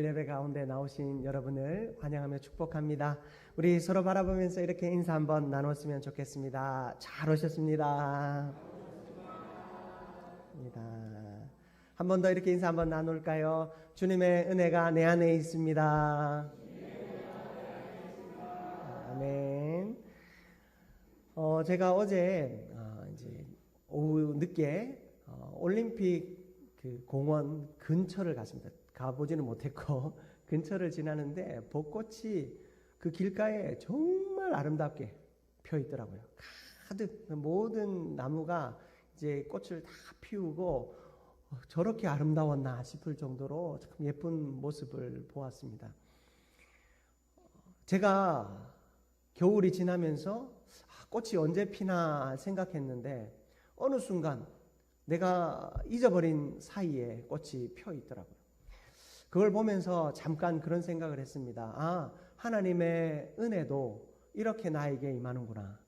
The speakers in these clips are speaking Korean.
예배 가운데 나오신 여러분을 환영하며 축복합니다. 우리 서로 바라보면서 이렇게 인사 한번 나눴으면 좋겠습니다. 잘 오셨습니다. 한 번 더 이렇게 인사 한번 나눌까요? 주님의 은혜가 내 안에 있습니다. 아멘. 제가 어제 이제 오후 늦게 올림픽 그 공원 근처를 갔습니다. 가보지는 못했고 근처를 지나는데 벚꽃이 그 길가에 정말 아름답게 펴 있더라고요. 가득 모든 나무가 이제 꽃을 다 피우고 저렇게 아름다웠나 싶을 정도로 참 예쁜 모습을 보았습니다. 제가 겨울이 지나면서 꽃이 언제 피나 생각했는데 어느 순간 내가 잊어버린 사이에 꽃이 펴 있더라고요. 그걸 보면서 잠깐 그런 생각을 했습니다. 하나님의 은혜도 이렇게 나에게 임하는구나.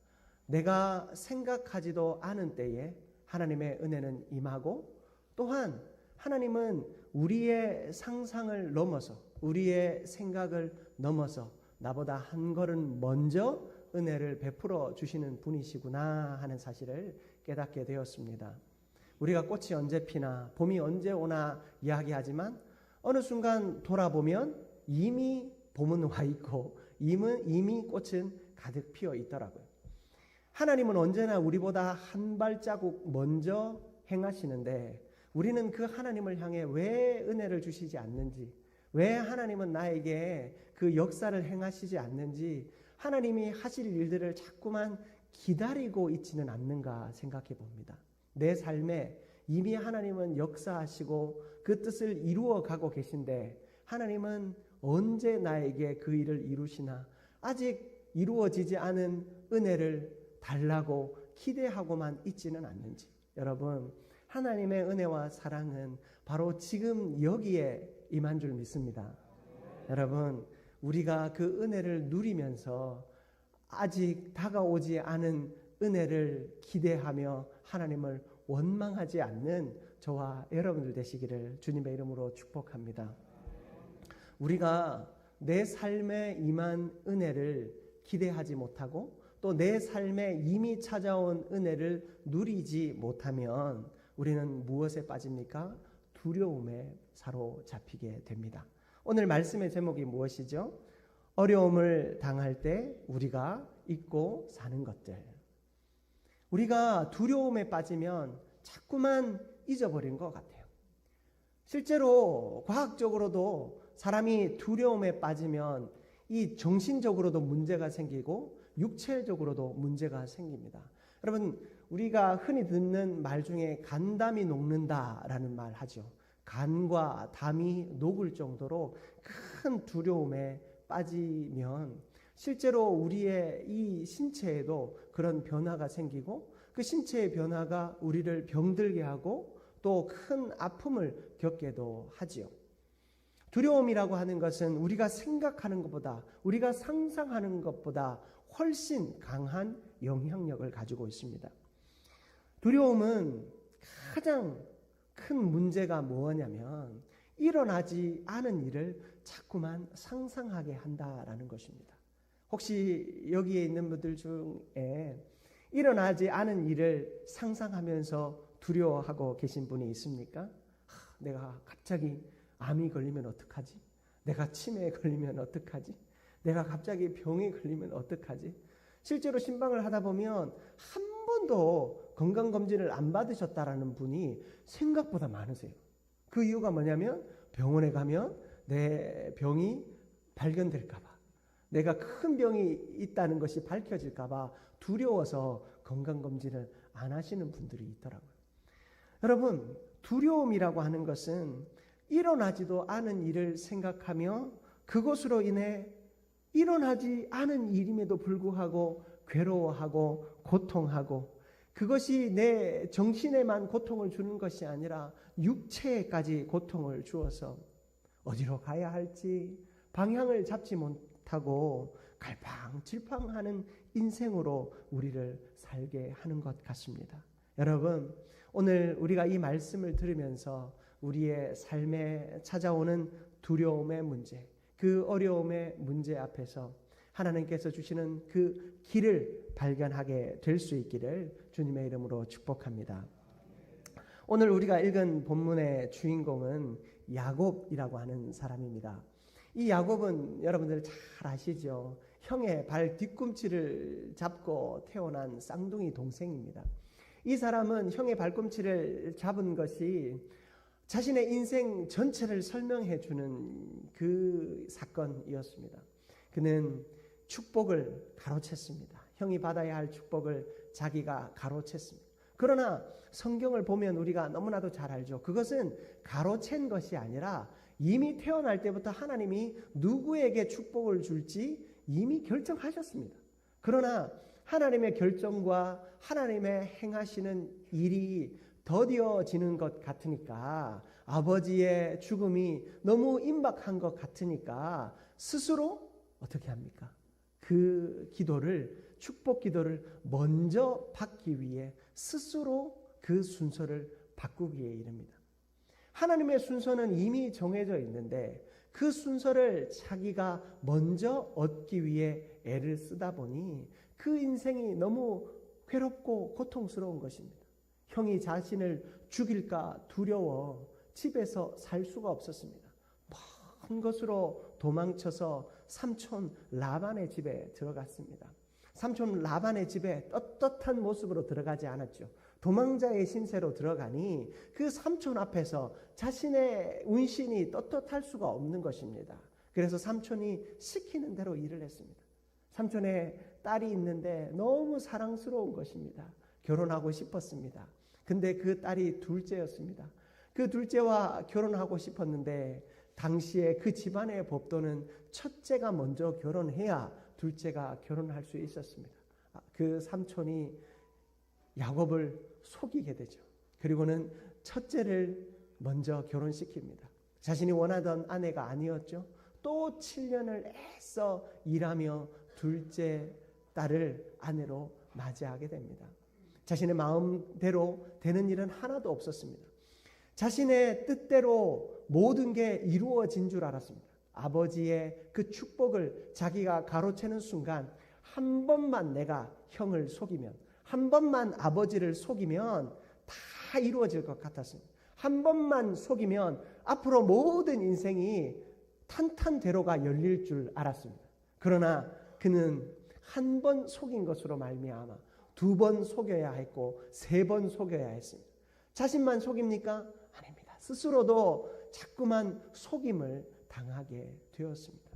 내가 생각하지도 않은 때에 하나님의 은혜는 임하고, 또한 하나님은 우리의 상상을 넘어서, 우리의 생각을 넘어서 나보다 한 걸음 먼저 은혜를 베풀어 주시는 분이시구나 하는 사실을 깨닫게 되었습니다. 우리가 꽃이 언제 피나 봄이 언제 오나 이야기하지만 어느 순간 돌아보면 이미 봄은 와 있고 이미 꽃은 가득 피어 있더라고요. 하나님은 언제나 우리보다 한 발자국 먼저 행하시는데 우리는 그 하나님을 향해 왜 은혜를 주시지 않는지, 왜 하나님은 나에게 그 역사를 행하시지 않는지, 하나님이 하실 일들을 자꾸만 기다리고 있지는 않는가 생각해 봅니다. 내 삶에 이미 하나님은 역사하시고 그 뜻을 이루어 가고 계신데 하나님은 언제 나에게 그 일을 이루시나, 아직 이루어지지 않은 은혜를 달라고 기대하고만 있지는 않는지. 여러분, 하나님의 은혜와 사랑은 바로 지금 여기에 임한 줄 믿습니다. 여러분, 우리가 그 은혜를 누리면서 아직 다가오지 않은 은혜를 기대하며 하나님을 원망하지 않는 저와 여러분들 되시기를 주님의 이름으로 축복합니다. 우리가 내 삶에 임한 은혜를 기대하지 못하고 또 내 삶에 이미 찾아온 은혜를 누리지 못하면 우리는 무엇에 빠집니까? 두려움에 사로잡히게 됩니다. 오늘 말씀의 제목이 무엇이죠? 어려움을 당할 때 우리가 잊고 사는 것들. 우리가 두려움에 빠지면 자꾸만 잊어버린 것 같아요. 실제로 과학적으로도 사람이 두려움에 빠지면 이 정신적으로도 문제가 생기고 육체적으로도 문제가 생깁니다. 여러분, 우리가 흔히 듣는 말 중에 간담이 녹는다라는 말 하죠. 간과 담이 녹을 정도로 큰 두려움에 빠지면 실제로 우리의 이 신체에도 그런 변화가 생기고 그 신체의 변화가 우리를 병들게 하고 또 큰 아픔을 겪게도 하지요. 두려움이라고 하는 것은 우리가 생각하는 것보다, 우리가 상상하는 것보다 훨씬 강한 영향력을 가지고 있습니다. 두려움은 가장 큰 문제가 뭐냐면 일어나지 않은 일을 자꾸만 상상하게 한다라는 것입니다. 혹시 여기에 있는 분들 중에 일어나지 않은 일을 상상하면서 두려워하고 계신 분이 있습니까? 내가 갑자기 암이 걸리면 어떡하지? 내가 치매에 걸리면 어떡하지? 내가 갑자기 병에 걸리면 어떡하지? 실제로 신방을 하다 보면 한 번도 건강검진을 안 받으셨다라는 분이 생각보다 많으세요. 그 이유가 뭐냐면 병원에 가면 내 병이 발견될까봐, 내가 큰 병이 있다는 것이 밝혀질까봐 두려워서 건강검진을 안 하시는 분들이 있더라고요. 여러분, 두려움이라고 하는 것은 일어나지도 않은 일을 생각하며 그것으로 인해 일어나지 않은 일임에도 불구하고 괴로워하고 고통하고, 그것이 내 정신에만 고통을 주는 것이 아니라 육체에까지 고통을 주어서 어디로 가야 할지 방향을 잡지 못하고 갈팡질팡하는 인생으로 우리를 살게 하는 것 같습니다. 여러분, 오늘 우리가 이 말씀을 들으면서 우리의 삶에 찾아오는 두려움의 문제, 그 어려움의 문제 앞에서 하나님께서 주시는 그 길을 발견하게 될 수 있기를 주님의 이름으로 축복합니다. 오늘 우리가 읽은 본문의 주인공은 야곱이라고 하는 사람입니다. 이 야곱은 여러분들 잘 아시죠? 형의 발 뒤꿈치를 잡고 태어난 쌍둥이 동생입니다. 이 사람은 형의 발꿈치를 잡은 것이 자신의 인생 전체를 설명해 주는 그 사건이었습니다. 그는 축복을 가로챘습니다. 형이 받아야 할 축복을 자기가 가로챘습니다. 그러나 성경을 보면 우리가 너무나도 잘 알죠. 그것은 가로챈 것이 아니라 이미 태어날 때부터 하나님이 누구에게 축복을 줄지 이미 결정하셨습니다. 그러나 하나님의 결정과 하나님의 행하시는 일이 더디어지는 것 같으니까, 아버지의 죽음이 너무 임박한 것 같으니까 스스로 어떻게 합니까? 그 기도를, 축복 기도를 먼저 받기 위해 스스로 그 순서를 바꾸기에 이릅니다. 하나님의 순서는 이미 정해져 있는데 그 순서를 자기가 먼저 얻기 위해 애를 쓰다 보니 그 인생이 너무 괴롭고 고통스러운 것입니다. 형이 자신을 죽일까 두려워 집에서 살 수가 없었습니다. 먼 곳으로 도망쳐서 삼촌 라반의 집에 들어갔습니다. 삼촌 라반의 집에 떳떳한 모습으로 들어가지 않았죠. 도망자의 신세로 들어가니 그 삼촌 앞에서 자신의 운신이 떳떳할 수가 없는 것입니다. 그래서 삼촌이 시키는 대로 일을 했습니다. 삼촌의 딸이 있는데 너무 사랑스러운 것입니다. 결혼하고 싶었습니다. 근데 그 딸이 둘째였습니다. 그 둘째와 결혼하고 싶었는데 당시에 그 집안의 법도는 첫째가 먼저 결혼해야 둘째가 결혼할 수 있었습니다. 그 삼촌이 야곱을 속이게 되죠. 그리고는 첫째를 먼저 결혼시킵니다. 자신이 원하던 아내가 아니었죠. 또 7년을 애써 일하며 둘째 딸을 아내로 맞이하게 됩니다. 자신의 마음대로 되는 일은 하나도 없었습니다. 자신의 뜻대로 모든 게 이루어진 줄 알았습니다. 아버지의 그 축복을 자기가 가로채는 순간 한 번만 내가 형을 속이면, 한 번만 아버지를 속이면 다 이루어질 것 같았습니다. 한 번만 속이면 앞으로 모든 인생이 탄탄대로가 열릴 줄 알았습니다. 그러나 그는 한 번 속인 것으로 말미암아 2번 속여야 했고 3번 속여야 했습니다. 자신만 속입니까? 아닙니다. 스스로도 자꾸만 속임을 당하게 되었습니다.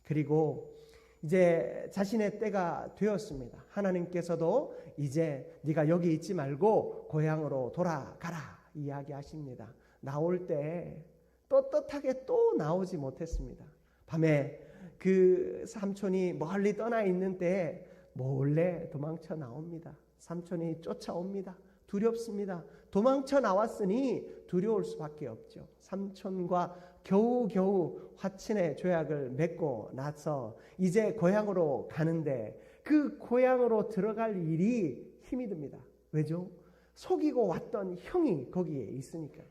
그리고 이제 자신의 때가 되었습니다. 하나님께서도 이제 네가 여기 있지 말고 고향으로 돌아가라 이야기하십니다. 나올 때 떳떳하게 또 나오지 못했습니다. 밤에 그 삼촌이 멀리 떠나 있는 때에 몰래 도망쳐 나옵니다. 삼촌이 쫓아옵니다. 두렵습니다. 도망쳐 나왔으니 두려울 수밖에 없죠. 삼촌과 겨우겨우 화친의 조약을 맺고 나서 이제 고향으로 가는데 그 고향으로 들어갈 일이 힘이 듭니다. 왜죠? 속이고 왔던 형이 거기에 있으니까.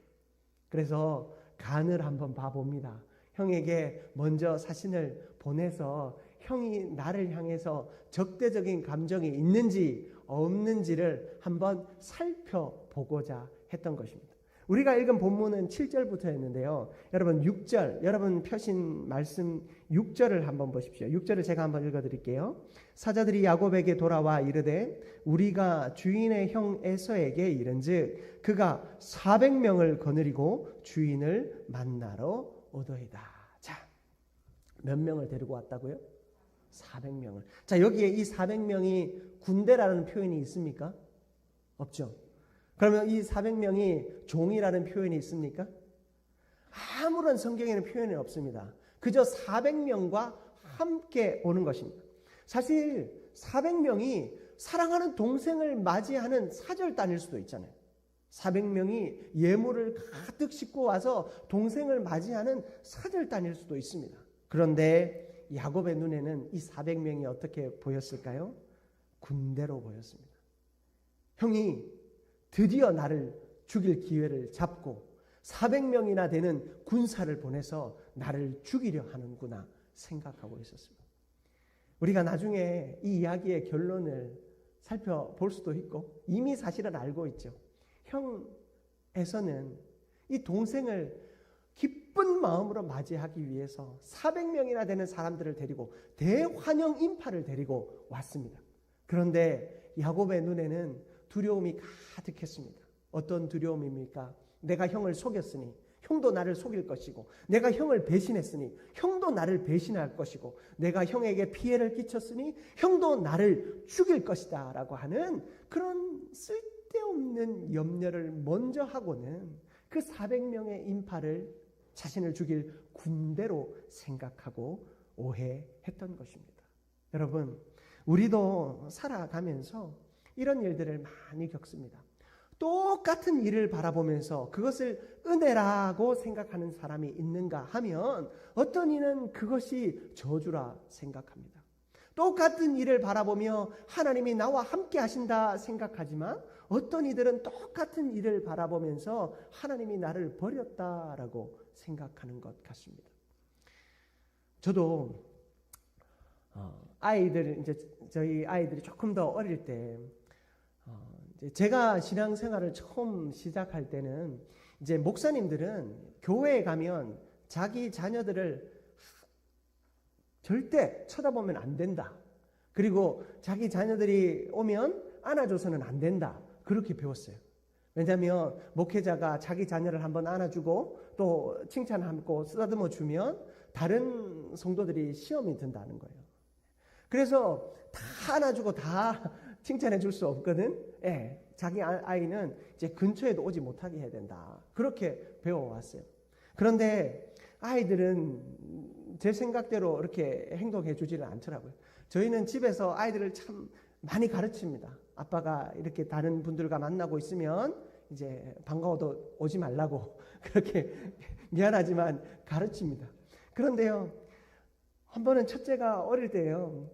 그래서 간을 한번 봐봅니다. 형에게 먼저 사신을 보내서 형이 나를 향해서 적대적인 감정이 있는지 없는지를 한번 살펴보고자 했던 것입니다. 우리가 읽은 본문은 7절부터였는데요. 여러분 6절, 여러분 펴신 말씀 6절을 한번 보십시오. 6절을 제가 한번 읽어드릴게요. 사자들이 야곱에게 돌아와 이르되 우리가 주인의 형 에서에게 이른즉 그가 400명을 거느리고 주인을 만나러 오더이다. 자, 몇 명을 데리고 왔다고요? 400명을. 자, 여기에 이 400명이 군대라는 표현이 있습니까? 없죠. 그러면 이 400명이 종이라는 표현이 있습니까? 아무런 성경에는 표현이 없습니다. 그저 400명과 함께 오는 것입니다. 사실 400명이 사랑하는 동생을 맞이하는 사절단일 수도 있잖아요. 400명이 예물을 가득 싣고 와서 동생을 맞이하는 사절단일 수도 있습니다. 그런데 야곱의 눈에는 이 400명이 어떻게 보였을까요? 군대로 보였습니다. 형이 드디어 나를 죽일 기회를 잡고 400명이나 되는 군사를 보내서 나를 죽이려 하는구나 생각하고 있었습니다. 우리가 나중에 이 이야기의 결론을 살펴볼 수도 있고 이미 사실은 알고 있죠. 형에서는 이 동생을 기쁜 마음으로 맞이하기 위해서 400명이나 되는 사람들을 데리고 대환영 인파를 데리고 왔습니다. 그런데 야곱의 눈에는 두려움이 가득했습니다. 어떤 두려움입니까? 내가 형을 속였으니 형도 나를 속일 것이고, 내가 형을 배신했으니 형도 나를 배신할 것이고, 내가 형에게 피해를 끼쳤으니 형도 나를 죽일 것이다 라고 하는 그런 쓸데없는 염려를 먼저 하고는 그 400명의 인파를 자신을 죽일 군대로 생각하고 오해했던 것입니다. 여러분, 우리도 살아가면서 이런 일들을 많이 겪습니다. 똑같은 일을 바라보면서 그것을 은혜라고 생각하는 사람이 있는가 하면 어떤 이는 그것이 저주라 생각합니다. 똑같은 일을 바라보며 하나님이 나와 함께 하신다 생각하지만 어떤 이들은 똑같은 일을 바라보면서 하나님이 나를 버렸다라고 생각하는 것 같습니다. 저도 저희 아이들이 조금 더 어릴 때 제가 신앙생활을 처음 시작할 때는 이제 목사님들은 교회에 가면 자기 자녀들을 절대 쳐다보면 안 된다. 그리고 자기 자녀들이 오면 안아줘서는 안 된다. 그렇게 배웠어요. 왜냐하면 목회자가 자기 자녀를 한번 안아주고 또 칭찬하고 쓰다듬어 주면 다른 성도들이 시험이 든다는 거예요. 그래서 다 안아주고 다 칭찬해 줄 수 없거든. 자기 아이는 이제 근처에도 오지 못하게 해야 된다. 그렇게 배워왔어요. 그런데 아이들은 제 생각대로 이렇게 행동해 주지를 않더라고요. 저희는 집에서 아이들을 참 많이 가르칩니다. 아빠가 이렇게 다른 분들과 만나고 있으면 이제 반가워도 오지 말라고 그렇게 미안하지만 가르칩니다. 그런데요, 한 번은 첫째가 어릴 때요,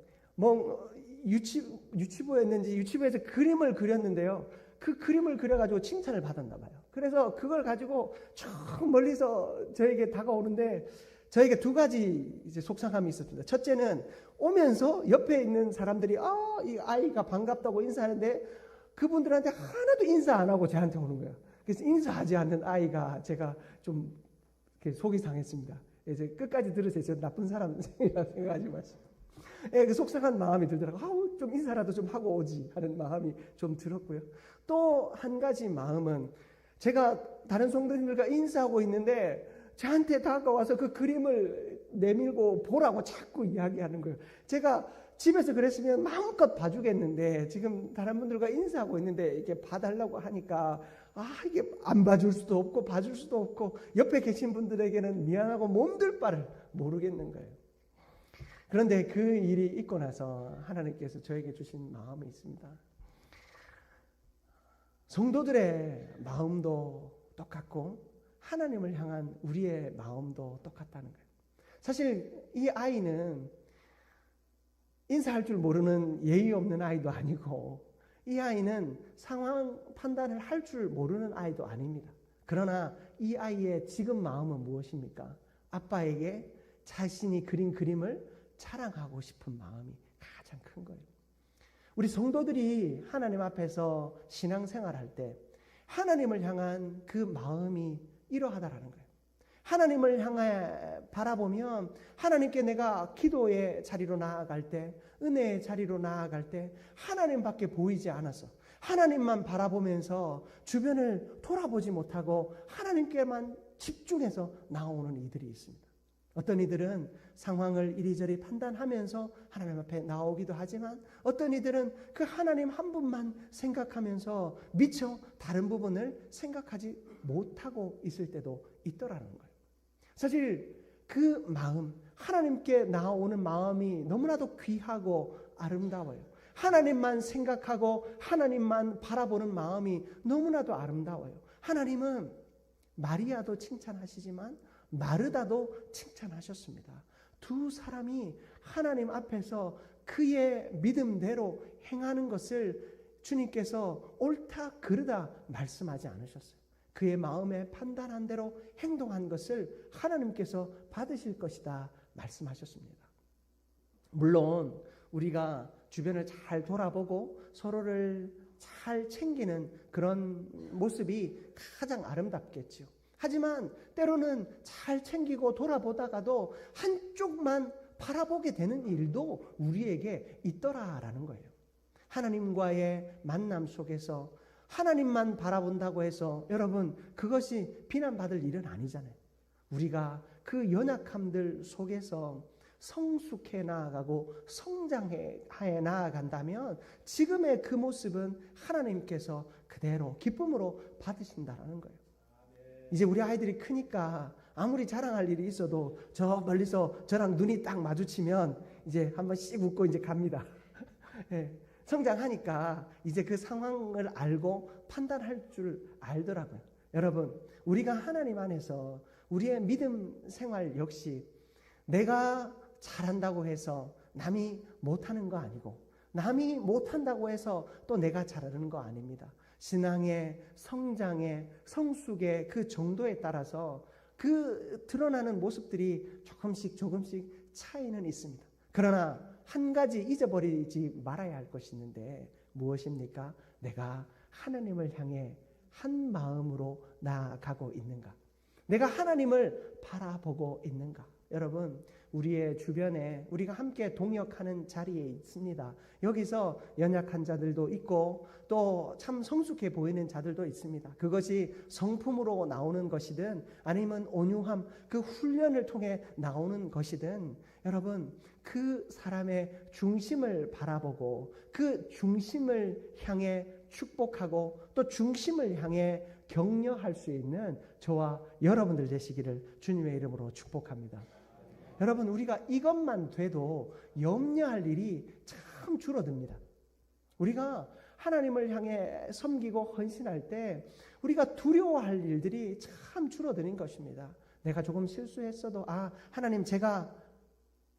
유치부였는지 유치부에서 그림을 그렸는데요. 그 그림을 그려가지고 칭찬을 받았나 봐요. 그래서 그걸 가지고 쭉 멀리서 저에게 다가오는데 저에게 두 가지 이제 속상함이 있었습니다. 첫째는 오면서 옆에 있는 사람들이 이 아이가 반갑다고 인사하는데 그분들한테 하나도 인사 안 하고 저한테 오는 거예요. 그래서 인사하지 않는 아이가 제가 좀 속이 상했습니다. 이제 끝까지 들으세요. 저 나쁜 사람이라 생각하지 마시고. 그 속상한 마음이 들더라고요. 좀 인사라도 좀 하고 오지 하는 마음이 좀 들었고요. 또 한 가지 마음은 제가 다른 성도님들과 인사하고 있는데 저한테 다가와서 그 그림을 내밀고 보라고 자꾸 이야기하는 거예요. 제가 집에서 그랬으면 마음껏 봐주겠는데 지금 다른 분들과 인사하고 있는데 이렇게 봐달라고 하니까 이게 안 봐줄 수도 없고 봐줄 수도 없고 옆에 계신 분들에게는 미안하고 몸둘 바를 모르겠는 거예요. 그런데 그 일이 있고 나서 하나님께서 저에게 주신 마음이 있습니다. 성도들의 마음도 똑같고 하나님을 향한 우리의 마음도 똑같다는 거예요. 사실 이 아이는 인사할 줄 모르는 예의 없는 아이도 아니고 이 아이는 상황 판단을 할 줄 모르는 아이도 아닙니다. 그러나 이 아이의 지금 마음은 무엇입니까? 아빠에게 자신이 그린 그림을 자랑하고 싶은 마음이 가장 큰 거예요. 우리 성도들이 하나님 앞에서 신앙생활할 때 하나님을 향한 그 마음이 이러하다라는 거예요. 하나님을 향해 바라보면 하나님께 내가 기도의 자리로 나아갈 때, 은혜의 자리로 나아갈 때 하나님밖에 보이지 않아서 하나님만 바라보면서 주변을 돌아보지 못하고 하나님께만 집중해서 나오는 이들이 있습니다. 어떤 이들은 상황을 이리저리 판단하면서 하나님 앞에 나오기도 하지만 어떤 이들은 그 하나님 한 분만 생각하면서 미처 다른 부분을 생각하지 못하고 있을 때도 있더라는 거예요. 사실 그 마음, 하나님께 나오는 마음이 너무나도 귀하고 아름다워요. 하나님만 생각하고 하나님만 바라보는 마음이 너무나도 아름다워요. 하나님은 마리아도 칭찬하시지만 마르다도 칭찬하셨습니다. 두 사람이 하나님 앞에서 그의 믿음대로 행하는 것을 주님께서 옳다 그르다 말씀하지 않으셨어요. 그의 마음에 판단한 대로 행동한 것을 하나님께서 받으실 것이다 말씀하셨습니다. 물론 우리가 주변을 잘 돌아보고 서로를 잘 챙기는 그런 모습이 가장 아름답겠죠. 하지만 때로는 잘 챙기고 돌아보다가도 한쪽만 바라보게 되는 일도 우리에게 있더라라는 거예요. 하나님과의 만남 속에서 하나님만 바라본다고 해서 여러분 그것이 비난받을 일은 아니잖아요. 우리가 그 연약함들 속에서 성숙해 나아가고 성장해 나아간다면 지금의 그 모습은 하나님께서 그대로 기쁨으로 받으신다라는 거예요. 이제 우리 아이들이 크니까 아무리 자랑할 일이 있어도 저 멀리서 저랑 눈이 딱 마주치면 이제 한번 씩 웃고 이제 갑니다. 네. 성장하니까 이제 그 상황을 알고 판단할 줄 알더라고요. 여러분, 우리가 하나님 안에서 우리의 믿음 생활 역시 내가 잘한다고 해서 남이 못하는 거 아니고 남이 못한다고 해서 또 내가 잘하는 거 아닙니다. 신앙의 성장의 성숙의 그 정도에 따라서 그 드러나는 모습들이 조금씩 차이는 있습니다. 그러나 한 가지 잊어버리지 말아야 할 것이 있는데 무엇입니까? 내가 하나님을 향해 한 마음으로 나아가고 있는가? 내가 하나님을 바라보고 있는가? 여러분, 우리의 주변에 우리가 함께 동역하는 자리에 있습니다. 여기서 연약한 자들도 있고 또 참 성숙해 보이는 자들도 있습니다. 그것이 성품으로 나오는 것이든 아니면 온유함, 그 훈련을 통해 나오는 것이든 여러분 그 사람의 중심을 바라보고 그 중심을 향해 축복하고 또 중심을 향해 격려할 수 있는 저와 여러분들 되시기를 주님의 이름으로 축복합니다. 여러분 우리가 이것만 돼도 염려할 일이 참 줄어듭니다. 우리가 하나님을 향해 섬기고 헌신할 때 우리가 두려워할 일들이 참 줄어드는 것입니다. 내가 조금 실수했어도 하나님 제가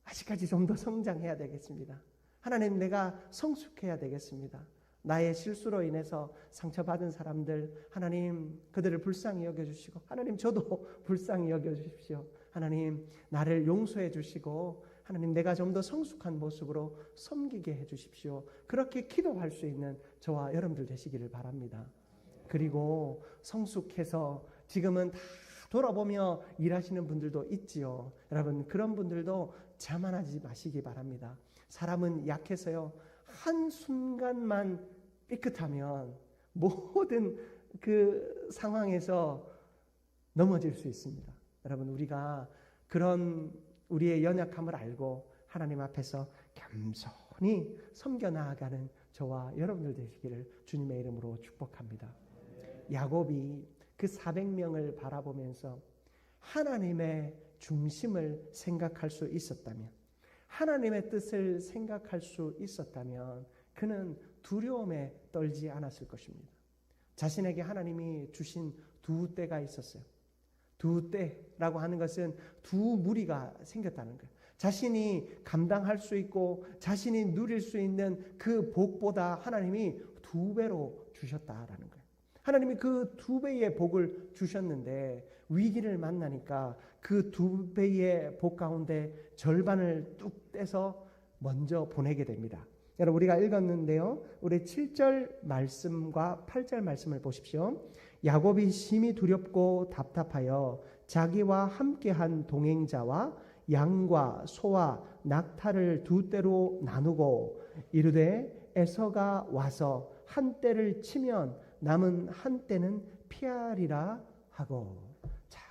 아직까지 좀 더 성장해야 되겠습니다. 하나님 내가 성숙해야 되겠습니다. 나의 실수로 인해서 상처받은 사람들 하나님 그들을 불쌍히 여겨주시고 하나님 저도 불쌍히 여겨주십시오. 하나님 나를 용서해 주시고 하나님 내가 좀 더 성숙한 모습으로 섬기게 해주십시오. 그렇게 기도할 수 있는 저와 여러분들 되시기를 바랍니다. 그리고 성숙해서 지금은 다 돌아보며 일하시는 분들도 있지요. 여러분 그런 분들도 자만하지 마시기 바랍니다. 사람은 약해서요. 한순간만 삐끗하면 모든 그 상황에서 넘어질 수 있습니다. 여러분 우리가 그런 우리의 연약함을 알고 하나님 앞에서 겸손히 섬겨 나아가는 저와 여러분들 되시기를 주님의 이름으로 축복합니다. 야곱이 그 400명을 바라보면서 하나님의 중심을 생각할 수 있었다면 하나님의 뜻을 생각할 수 있었다면 그는 두려움에 떨지 않았을 것입니다. 자신에게 하나님이 주신 두 때가 있었어요. 두 때라고 하는 것은 두 무리가 생겼다는 거예요. 자신이 감당할 수 있고 자신이 누릴 수 있는 그 복보다 하나님이 2배로 주셨다라는 거예요. 하나님이 그 2배의 복을 주셨는데 위기를 만나니까 그 2배의 복 가운데 절반을 뚝 떼서 먼저 보내게 됩니다. 여러분 우리가 읽었는데요. 우리 7절 말씀과 8절 말씀을 보십시오. 야곱이 심히 두렵고 답답하여 자기와 함께한 동행자와 양과 소와 낙타를 2떼로 나누고 이르되 에서가 와서 한 떼를 치면 남은 한 떼는 피하리라 하고. 자,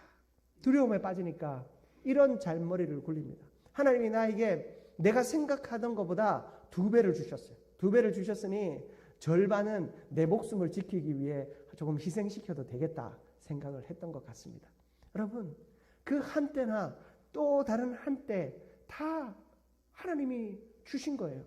두려움에 빠지니까 이런 잘머리를 굴립니다. 하나님이 나에게 내가 생각하던 것보다 2배를 주셨어요. 2배를 주셨으니 절반은 내 목숨을 지키기 위해 조금 희생시켜도 되겠다 생각을 했던 것 같습니다. 여러분 그 한 때나 또 다른 한 때 다 하나님이 주신 거예요.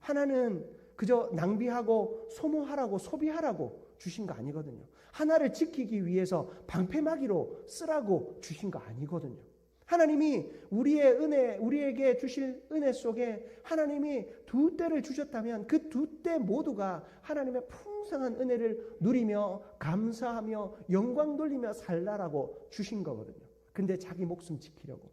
하나는 그저 낭비하고 소모하라고 소비하라고 주신 거 아니거든요. 하나를 지키기 위해서 방패막이로 쓰라고 주신 거 아니거든요. 하나님이 우리의 은혜, 우리에게 주실 은혜 속에 하나님이 두 때를 주셨다면 그 두 때 모두가 하나님의 풍성한 은혜를 누리며 감사하며 영광 돌리며 살라라고 주신 거거든요. 근데 자기 목숨 지키려고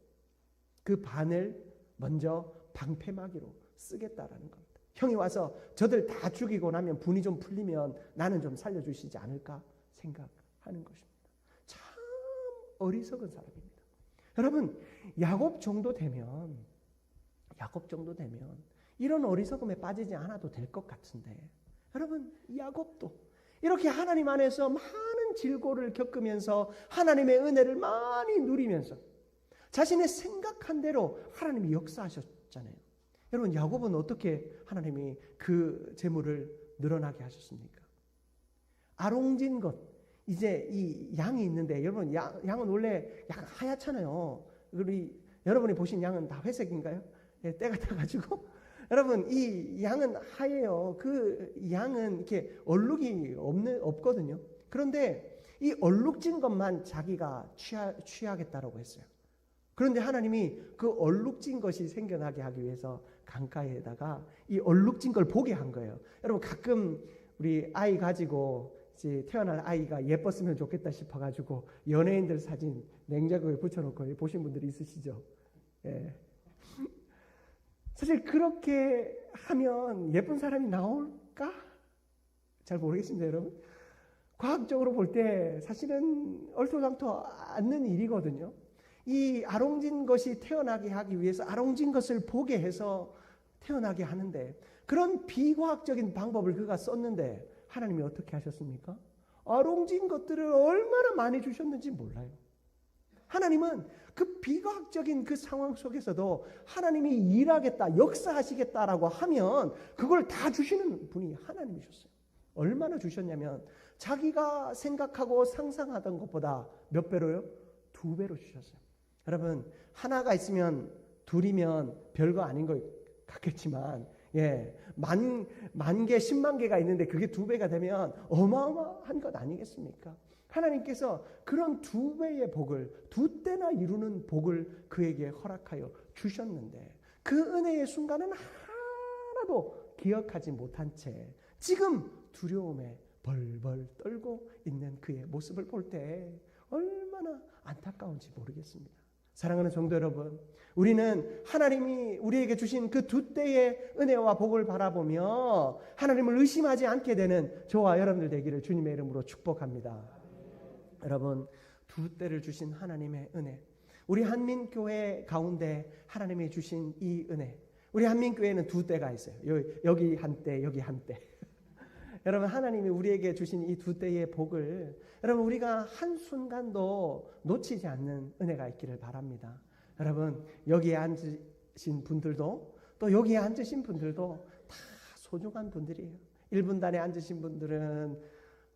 그 반을 먼저 방패막이로 쓰겠다라는 겁니다. 형이 와서 저들 다 죽이고 나면 분이 좀 풀리면 나는 좀 살려주시지 않을까 생각하는 것입니다. 참 어리석은 사람입니다. 여러분, 야곱 정도 되면 이런 어리석음에 빠지지 않아도 될 것 같은데, 여러분, 야곱도 이렇게 하나님 안에서 많은 질고를 겪으면서 하나님의 은혜를 많이 누리면서 자신의 생각한 대로 하나님이 역사하셨잖아요. 여러분, 야곱은 어떻게 하나님이 그 재물을 늘어나게 하셨습니까? 아롱진 것, 이제 이 양이 있는데, 여러분, 양은 원래 약간 하얗잖아요. 우리 여러분이 보신 양은 다 회색인가요? 네, 때가 타가지고 여러분, 이 양은 하얘요. 그 양은 이렇게 얼룩이 없거든요. 그런데 이 얼룩진 것만 자기가 취하겠다라고 했어요. 그런데 하나님이 그 얼룩진 것이 생겨나게 하기 위해서 강가에다가 이 얼룩진 걸 보게 한 거예요. 여러분, 가끔 우리 아이 가지고 이제 태어날 아이가 예뻤으면 좋겠다 싶어가지고 연예인들 사진 냉장고에 붙여놓고 보신 분들이 있으시죠? 예. 사실 그렇게 하면 예쁜 사람이 나올까? 잘 모르겠습니다, 여러분. 과학적으로 볼 때 사실은 얼토당토 않는 일이거든요. 이 아롱진 것이 태어나게 하기 위해서 아롱진 것을 보게 해서 태어나게 하는데, 그런 비과학적인 방법을 그가 썼는데 하나님이 어떻게 하셨습니까? 아롱진 것들을 얼마나 많이 주셨는지 몰라요. 하나님은 그 비과학적인 그 상황 속에서도 하나님이 일하겠다, 역사하시겠다라고 하면 그걸 다 주시는 분이 하나님이셨어요. 얼마나 주셨냐면 자기가 생각하고 상상하던 것보다 몇 배로요? 2배로 주셨어요. 여러분, 하나가 있으면 둘이면 별거 아닌 것 같겠지만, 만 개, 10만 개가 있는데 그게 2배가 되면 어마어마한 것 아니겠습니까? 하나님께서 그런 2배의 복을, 2때나 이루는 복을 그에게 허락하여 주셨는데, 그 은혜의 순간은 하나도 기억하지 못한 채 지금 두려움에 벌벌 떨고 있는 그의 모습을 볼 때 얼마나 안타까운지 모르겠습니다. 사랑하는 성도 여러분, 우리는 하나님이 우리에게 주신 그 2때의 은혜와 복을 바라보며 하나님을 의심하지 않게 되는 저와 여러분들 되기를 주님의 이름으로 축복합니다. 여러분, 2때를 주신 하나님의 은혜, 우리 한민교회 가운데 하나님이 주신 이 은혜, 우리 한민교회는 2때가 있어요. 여기 한때, 여기 한때. 여러분, 하나님이 우리에게 주신 이 2때의 복을 여러분, 우리가 한순간도 놓치지 않는 은혜가 있기를 바랍니다. 여러분, 여기에 앉으신 분들도 또 여기에 앉으신 분들도 다 소중한 분들이에요. 1분단에 앉으신 분들은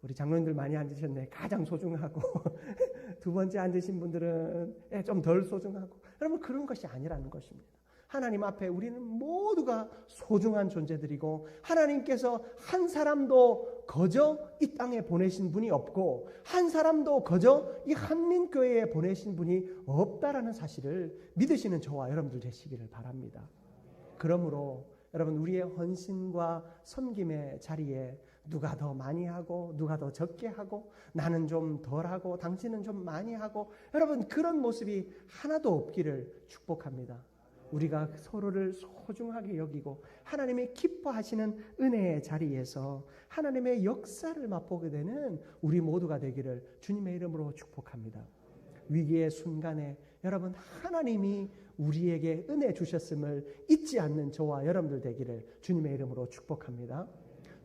우리 장로님들 많이 앉으셨네. 가장 소중하고 두 번째 앉으신 분들은 좀 덜 소중하고, 여러분, 그런 것이 아니라는 것입니다. 하나님 앞에 우리는 모두가 소중한 존재들이고, 하나님께서 한 사람도 거저 이 땅에 보내신 분이 없고 한 사람도 거저 이 한민교회에 보내신 분이 없다라는 사실을 믿으시는 저와 여러분들 되시기를 바랍니다. 그러므로 여러분, 우리의 헌신과 섬김의 자리에 누가 더 많이 하고 누가 더 적게 하고, 나는 좀 덜하고 당신은 좀 많이 하고, 여러분, 그런 모습이 하나도 없기를 축복합니다. 우리가 서로를 소중하게 여기고 하나님의 기뻐하시는 은혜의 자리에서 하나님의 역사를 맛보게 되는 우리 모두가 되기를 주님의 이름으로 축복합니다. 위기의 순간에 여러분, 하나님이 우리에게 은혜 주셨음을 잊지 않는 저와 여러분들 되기를 주님의 이름으로 축복합니다.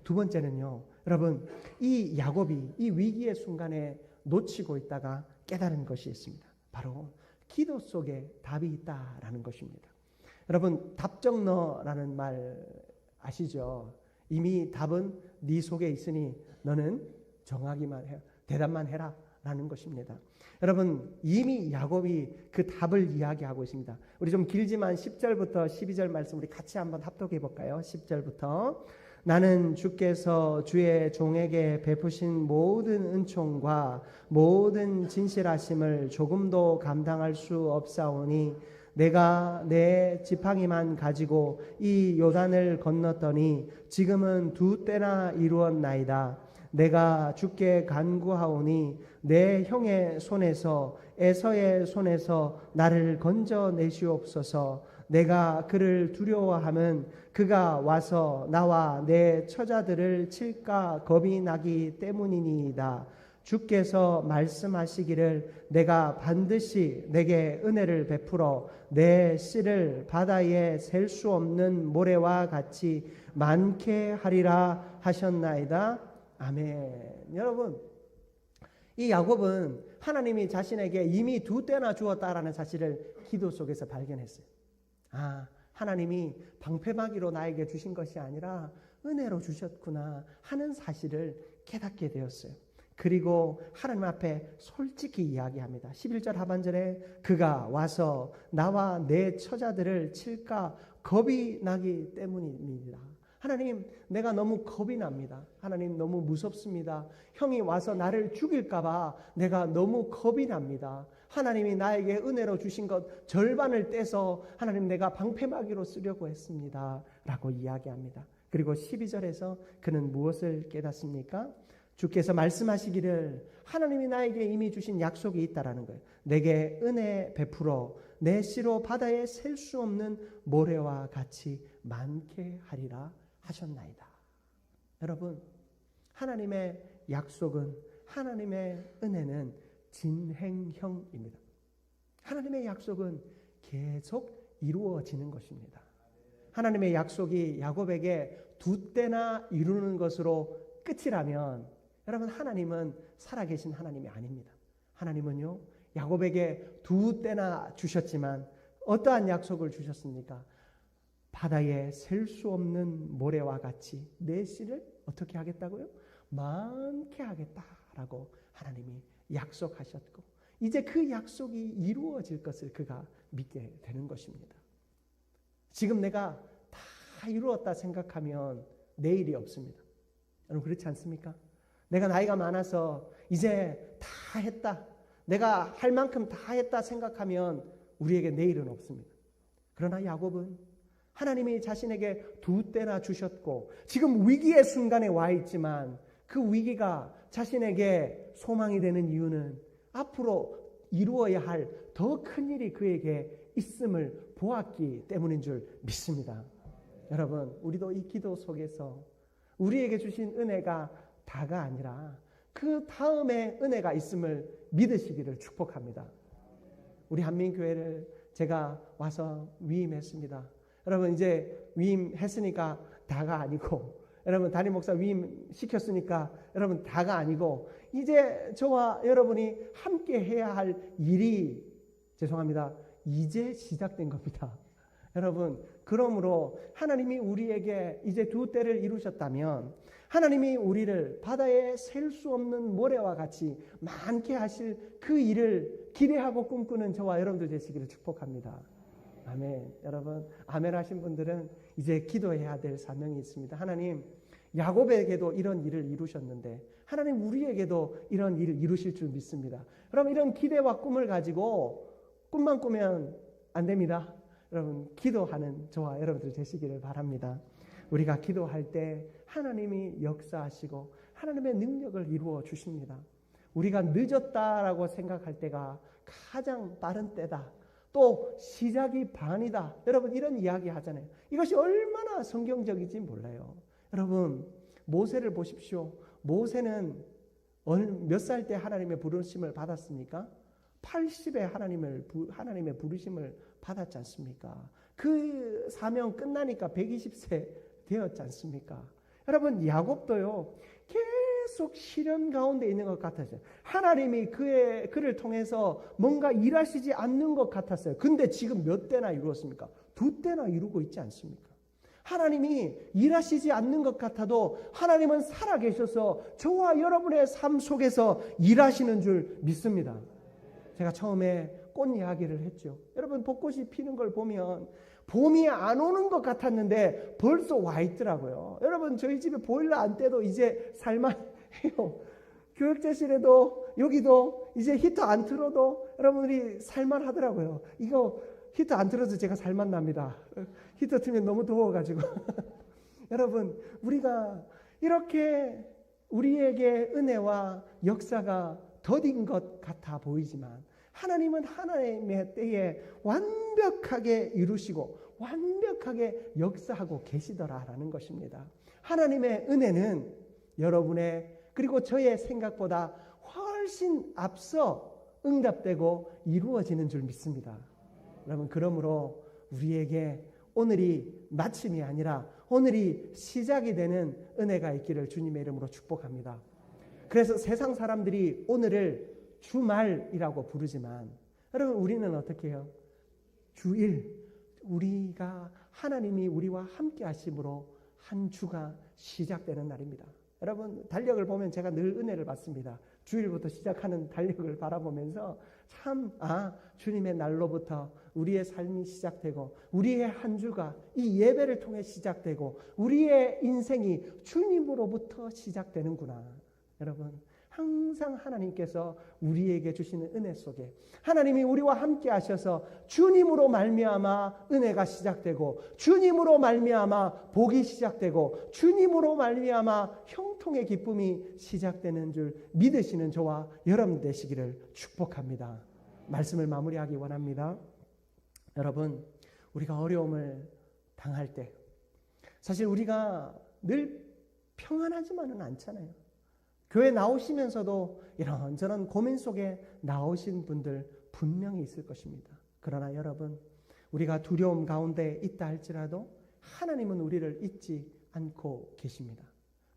두 번째는요, 여러분, 이 야곱이 이 위기의 순간에 놓치고 있다가 깨달은 것이 있습니다. 바로 기도 속에 답이 있다라는 것입니다. 여러분, 답정너라는 말 아시죠? 이미 답은 네 속에 있으니 너는 정하기만 해, 대답만 해라 라는 것입니다. 여러분, 이미 야곱이 그 답을 이야기하고 있습니다. 우리 좀 길지만 10절부터 12절 말씀 우리 같이 한번 합독해 볼까요? 10절부터 나는 주께서 주의 종에게 베푸신 모든 은총과 모든 진실하심을 조금도 감당할 수 없사오니 내가 내 지팡이만 가지고 이 요단을 건넜더니 지금은 2때나 이루었나이다. 내가 주께 간구하오니 내 형의 손에서 에서의 손에서 나를 건져내시옵소서. 내가 그를 두려워함은 그가 와서 나와 내 처자들을 칠까 겁이 나기 때문이니이다. 주께서 말씀하시기를 내가 반드시 내게 은혜를 베풀어 내 씨를 바다에 셀 수 없는 모래와 같이 많게 하리라 하셨나이다. 아멘. 여러분, 이 야곱은 하나님이 자신에게 이미 2때나 주었다라는 사실을 기도 속에서 발견했어요. 하나님이 방패막이로 나에게 주신 것이 아니라 은혜로 주셨구나 하는 사실을 깨닫게 되었어요. 그리고 하나님 앞에 솔직히 이야기합니다. 11절 하반절에 그가 와서 나와 내 처자들을 칠까 겁이 나기 때문입니다. 하나님, 내가 너무 겁이 납니다. 하나님, 너무 무섭습니다. 형이 와서 나를 죽일까 봐 내가 너무 겁이 납니다. 하나님이 나에게 은혜로 주신 것 절반을 떼서 하나님, 내가 방패막이로 쓰려고 했습니다 라고 이야기합니다. 그리고 12절에서 그는 무엇을 깨닫습니까? 주께서 말씀하시기를 하나님이 나에게 이미 주신 약속이 있다라는 거예요. 내게 은혜 베풀어 내 씨로 바다에 셀 수 없는 모래와 같이 많게 하리라 하셨나이다. 여러분, 하나님의 약속은, 하나님의 은혜는 진행형입니다. 하나님의 약속은 계속 이루어지는 것입니다. 하나님의 약속이 야곱에게 2때나 이루는 것으로 끝이라면 여러분, 하나님은 살아계신 하나님이 아닙니다. 하나님은요, 야곱에게 2때나 주셨지만 어떠한 약속을 주셨습니까? 바다에 셀 수 없는 모래와 같이 내 씨를 어떻게 하겠다고요? 많게 하겠다라고 하나님이 약속하셨고, 이제 그 약속이 이루어질 것을 그가 믿게 되는 것입니다. 지금 내가 다 이루었다 생각하면 내일이 없습니다. 여러분, 그렇지 않습니까? 내가 나이가 많아서 이제 다 했다, 내가 할 만큼 다 했다 생각하면 우리에게 내일은 없습니다. 그러나 야곱은 하나님이 자신에게 2때나 주셨고 지금 위기의 순간에 와 있지만 그 위기가 자신에게 소망이 되는 이유는 앞으로 이루어야 할 더 큰 일이 그에게 있음을 보았기 때문인 줄 믿습니다. 여러분, 우리도 이 기도 속에서 우리에게 주신 은혜가 다가 아니라 그 다음에 은혜가 있음을 믿으시기를 축복합니다. 우리 한민교회를 제가 와서 위임했습니다. 여러분, 이제 위임했으니까 다가 아니고, 여러분 담임 목사 위임 시켰으니까 여러분 다가 아니고, 이제 저와 여러분이 함께 해야 할 일이, 죄송합니다, 이제 시작된 겁니다. 여러분, 그러므로 하나님이 우리에게 이제 2때를 이루셨다면 하나님이 우리를 바다에 셀 수 없는 모래와 같이 많게 하실 그 일을 기대하고 꿈꾸는 저와 여러분들 되시기를 축복합니다. 아멘. 여러분, 아멘 하신 분들은 이제 기도해야 될 사명이 있습니다. 하나님, 야곱에게도 이런 일을 이루셨는데 하나님 우리에게도 이런 일을 이루실 줄 믿습니다. 그럼 이런 기대와 꿈을 가지고 꿈만 꾸면 안 됩니다. 여러분, 기도하는 저와 여러분들 되시기를 바랍니다. 우리가 기도할 때 하나님이 역사하시고 하나님의 능력을 이루어 주십니다. 우리가 늦었다라고 생각할 때가 가장 빠른 때다. 또 시작이 반이다. 여러분, 이런 이야기 하잖아요. 이것이 얼마나 성경적인지 몰라요. 여러분, 모세를 보십시오. 모세는 몇 살 때 하나님의 부르심을 받았습니까? 80에 하나님의 부르심을 받았지 않습니까? 그 사명 끝나니까 120세 되었지 않습니까? 여러분, 야곱도요, 계속 시련 가운데 있는 것 같았어요. 하나님이 그를 통해서 뭔가 일하시지 않는 것 같았어요. 근데 지금 몇 대나 이루었습니까? 2때나 이루고 있지 않습니까? 하나님이 일하시지 않는 것 같아도 하나님은 살아계셔서 저와 여러분의 삶 속에서 일하시는 줄 믿습니다. 제가 처음에 꽃 이야기를 했죠. 여러분, 벚꽃이 피는 걸 보면 봄이 안 오는 것 같았는데 벌써 와 있더라고요. 여러분, 저희 집에 보일러 안 떼도 이제 살만해요. 교육자실에도 여기도 이제 히터 안 틀어도 여러분들이 살만하더라고요. 이거 히터 안 틀어도 제가 살만납니다. 히터 틀면 너무 더워가지고. 여러분, 우리가 이렇게 우리에게 은혜와 역사가 더딘 것 같아 보이지만 하나님은 하나님의 때에 완벽하게 이루시고 완벽하게 역사하고 계시더라라는 것입니다. 하나님의 은혜는 여러분의 그리고 저의 생각보다 훨씬 앞서 응답되고 이루어지는 줄 믿습니다. 여러분, 그러므로 우리에게 오늘이 마침이 아니라 오늘이 시작이 되는 은혜가 있기를 주님의 이름으로 축복합니다. 그래서 세상 사람들이 오늘을 주말이라고 부르지만 여러분, 우리는 어떻게 해요? 주일, 우리가 하나님이 우리와 함께 하심으로 한 주가 시작되는 날입니다. 여러분, 달력을 보면 제가 늘 은혜를 받습니다. 주일부터 시작하는 달력을 바라보면서 참, 주님의 날로부터 우리의 삶이 시작되고 우리의 한 주가 이 예배를 통해 시작되고 우리의 인생이 주님으로부터 시작되는구나. 여러분, 항상 하나님께서 우리에게 주시는 은혜 속에 하나님이 우리와 함께 하셔서 주님으로 말미암아 은혜가 시작되고 주님으로 말미암아 복이 시작되고 주님으로 말미암아 형통의 기쁨이 시작되는 줄 믿으시는 저와 여러분 되시기를 축복합니다. 말씀을 마무리하기 원합니다. 여러분, 우리가 어려움을 당할 때 사실 우리가 늘 평안하지만은 않잖아요. 교회 나오시면서도 이런저런 고민 속에 나오신 분들 분명히 있을 것입니다. 그러나 여러분, 우리가 두려움 가운데 있다 할지라도 하나님은 우리를 잊지 않고 계십니다.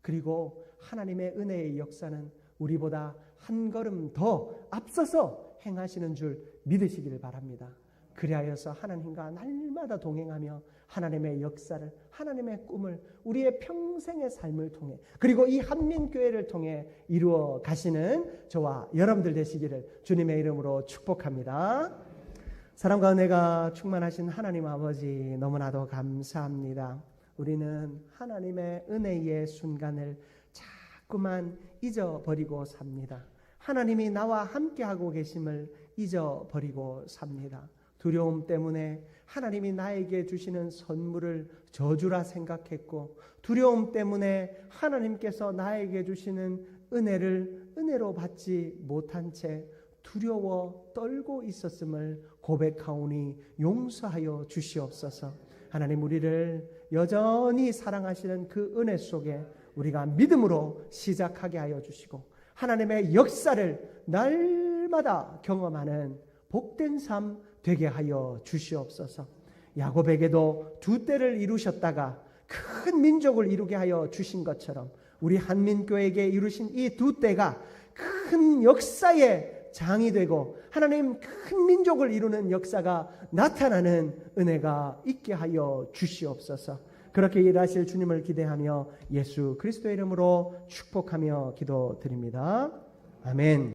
그리고 하나님의 은혜의 역사는 우리보다 한 걸음 더 앞서서 행하시는 줄 믿으시기를 바랍니다. 그리하여서 하나님과 날마다 동행하며 하나님의 역사를, 하나님의 꿈을 우리의 평생의 삶을 통해 그리고 이 한민교회를 통해 이루어 가시는 저와 여러분들 되시기를 주님의 이름으로 축복합니다. 사랑과 은혜가 충만하신 하나님 아버지, 너무나도 감사합니다. 우리는 하나님의 은혜의 순간을 자꾸만 잊어버리고 삽니다. 하나님이 나와 함께하고 계심을 잊어버리고 삽니다. 두려움 때문에 하나님이 나에게 주시는 선물을 저주라 생각했고, 두려움 때문에 하나님께서 나에게 주시는 은혜를 은혜로 받지 못한 채 두려워 떨고 있었음을 고백하오니 용서하여 주시옵소서. 하나님, 우리를 여전히 사랑하시는 그 은혜 속에 우리가 믿음으로 시작하게 하여 주시고 하나님의 역사를 날마다 경험하는 복된 삶 되게 하여 주시옵소서. 야곱에게도 두 때를 이루셨다가 큰 민족을 이루게 하여 주신 것처럼 우리 한민교회에게 이루신 이 두 때가 큰 역사의 장이 되고 하나님 큰 민족을 이루는 역사가 나타나는 은혜가 있게 하여 주시옵소서. 그렇게 일하실 주님을 기대하며 예수 그리스도의 이름으로 축복하며 기도드립니다. 아멘.